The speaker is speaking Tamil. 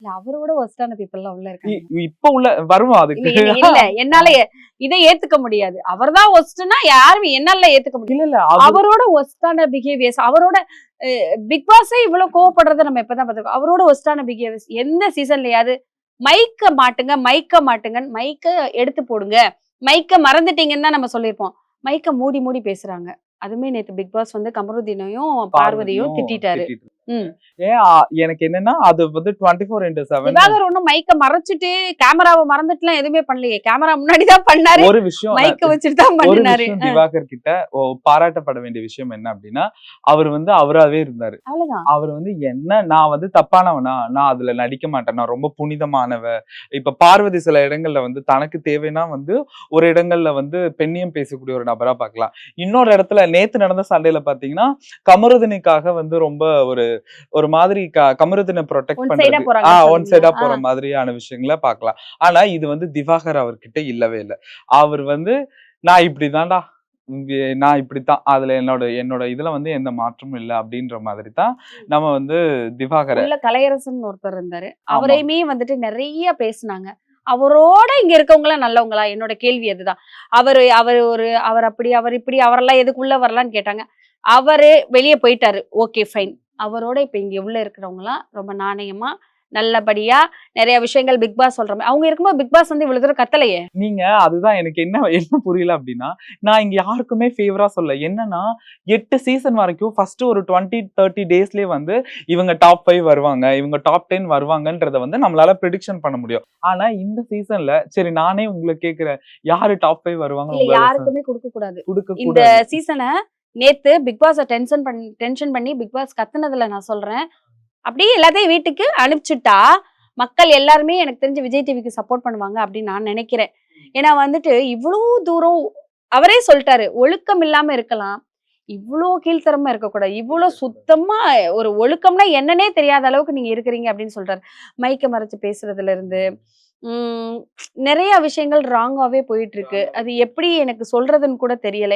இல்ல அவரோட ஒஸ்டான பீப்புள்லாம் உள்ள இருக்காங்க. இப்ப உள்ள வருவோம் அதுக்கு. இல்ல என்னால இதை ஏத்துக்க முடியாது. அவர்தான் ஒஸ்ட்னா யாருமே என்னால ஏத்துக்க முடியாது. இல்ல இல்ல அவரோட ஒஸ்டான பிஹேவியர்ஸ் அவரோட பிக் பாஸே இவ்வளவு கோவப்படுறத நம்ம எப்பதான் பார்த்திருக்கோம். அவரோட ஒஸ்டான பிஹேவியர்ஸ் எந்த சீசன்லயாவது மைக்க மாட்டுங்க மைக்க எடுத்து போடுங்க, மைக்க மறந்துட்டீங்கன்னு தான் நம்ம சொல்லியிருப்போம். மைக்க மூடி மூடி பேசுறாங்க. அதுமே நேத்து பிக் பாஸ் வந்து கமருதீனையும் பார்வதியும் திட்டிட்டாரு. எனக்கு என்னன்னா அது வந்து 24/7 திவாகர் ஒண்ணும் மைக்க மறைச்சிட்டு கேமராவை மறந்துட்டுலாம் எதுவுமே பண்ணலையே. கேமரா முன்னாடிதான் பண்ணாரு. ஒரு விஷயம் மைக்க வச்சுட்டு தான் ஒரு பண்ணாரு. விஷயம் திவாகர் கிட்ட பாராட்டப்பட வேண்டிய விஷயம் என்ன அப்படின்னா, அவர் வந்து அவராவே இருந்தாரு. அவ்வளவுதான். அவர் வந்து என்ன நான் வந்து தப்பானவனா, நான் அதுல நடிக்க மாட்டேன், நான் ரொம்ப புனிதமானவ. இப்ப பார்வதி சில இடங்கள்ல வந்து தனக்கு தேவைன்னா வந்து ஒரு இடங்கள்ல வந்து பெண்ணியம் பேசக்கூடிய ஒரு நபரா பார்க்கலாம். இன்னொரு இடத்துல நேத்து நடந்த சண்டையில பாத்தீங்கன்னா கமருதினிக்காக வந்து ரொம்ப ஒரு மாதிரி கமருதினை ப்ரொடெக்ட் பண்றது ஒன் சைடா போற மாதிரியான விஷயங்களை பார்க்கலாம். ஆனா இது வந்து திவாகர் அவர்கிட்ட இல்லவே இல்லை. அவர் வந்து நான் இப்படிதான்டா, நான் இப்படித்தான், அதுல என்னோட இதுல வந்து எந்த மாற்றமும் இல்லை அப்படின்ற மாதிரி தான் நம்ம வந்து திவாகர் கலையரசன் ஒருத்தர் இருந்தாரு. அவரையுமே வந்துட்டு நிறைய பேசினாங்க. அவரோட இங்க இருக்கவங்க எல்லாம் நல்லவங்களா? என்னோட கேள்வி அதுதான். அவர் அப்படி அவர் இப்படி அவரெல்லாம் எதுக்குள்ள வரலான்னு கேட்டாங்க. அவரு வெளியே போயிட்டாரு. Okay fine. அவரோட இப்ப இங்க உள்ள இருக்கிறவங்க எல்லாம் ரொம்ப நாணயமா நல்லபடியா நிறைய விஷயங்கள் பிக் பாஸ் சொல்ற மாதிரி அவங்க இருக்கும்போது பிக் பாஸ் வந்து இவ்வளவு தூரம் கத்தலையே. நீங்க அதுதான் எனக்கு என்ன புரியல அப்படின்னா, நான் இங்க யாருக்குமே ஃபேவரா சொல்ல. என்னன்னா 8 சீசன் வரைக்கும் ஃபர்ஸ்ட் ஒரு 20-30 டேஸ்லயே வந்து இவங்க டாப் 5 வருவாங்க, இவங்க டாப் 10 வருவாங்கன்றத வந்து நம்மளால ப்ரெடிக்ஷன் பண்ண முடியும். ஆனா இந்த சீசன்ல சரி நானே உங்களை கேக்குறேன், யாரு டாப் 5 வருவாங்க? யாருக்குமே கொடுக்க கூடாது. இந்த சீசனை நேத்து பிக் பாஸ் டென்ஷன் பண்ணி பிக் பாஸ் கத்துனதுல நான் சொல்றேன், அப்படியே எல்லாத்தையும் வீட்டுக்கு அனுப்பிச்சுட்டா மக்கள் எல்லாருமே எனக்கு தெரிஞ்சு விஜய் டிவிக்கு சப்போர்ட் பண்ணுவாங்க அப்படின்னு நான் நினைக்கிறேன். ஏன்னா வந்துட்டு இவ்வளவு தூரம் அவரே சொல்லிட்டாரு, ஒழுக்கம் இல்லாம இருக்கலாம், இவ்வளவு கீழ்த்தரமா இருக்கக்கூடாது, இவ்வளவு சுத்தமா ஒரு ஒழுக்கம்னா என்னன்னே தெரியாத அளவுக்கு நீங்க இருக்கிறீங்க அப்படின்னு சொல்றாரு. மைக்க மறைச்சு பேசுறதுல இருந்து நிறைய விஷயங்கள் ராங்காவே போயிட்டு இருக்கு. அது எப்படி எனக்கு சொல்றதுன்னு கூட தெரியல.